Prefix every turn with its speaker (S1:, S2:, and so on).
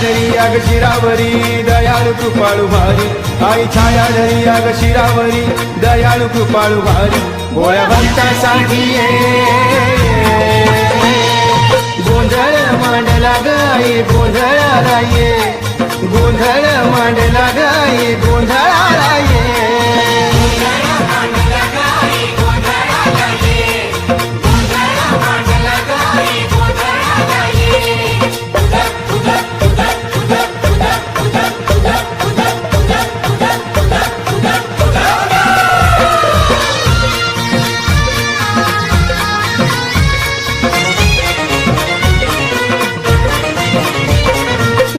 S1: धरी अग शिरावरी दयाळू कृपाळू भारी आई छाया धरी अग शिरावरी दयाळू कृपाळू भारी भोळ्या भक्तासाठी ये गोंधळ मांडला ग आई गोंधळाला ये गोंधळ मांडला ग आई गोंधळ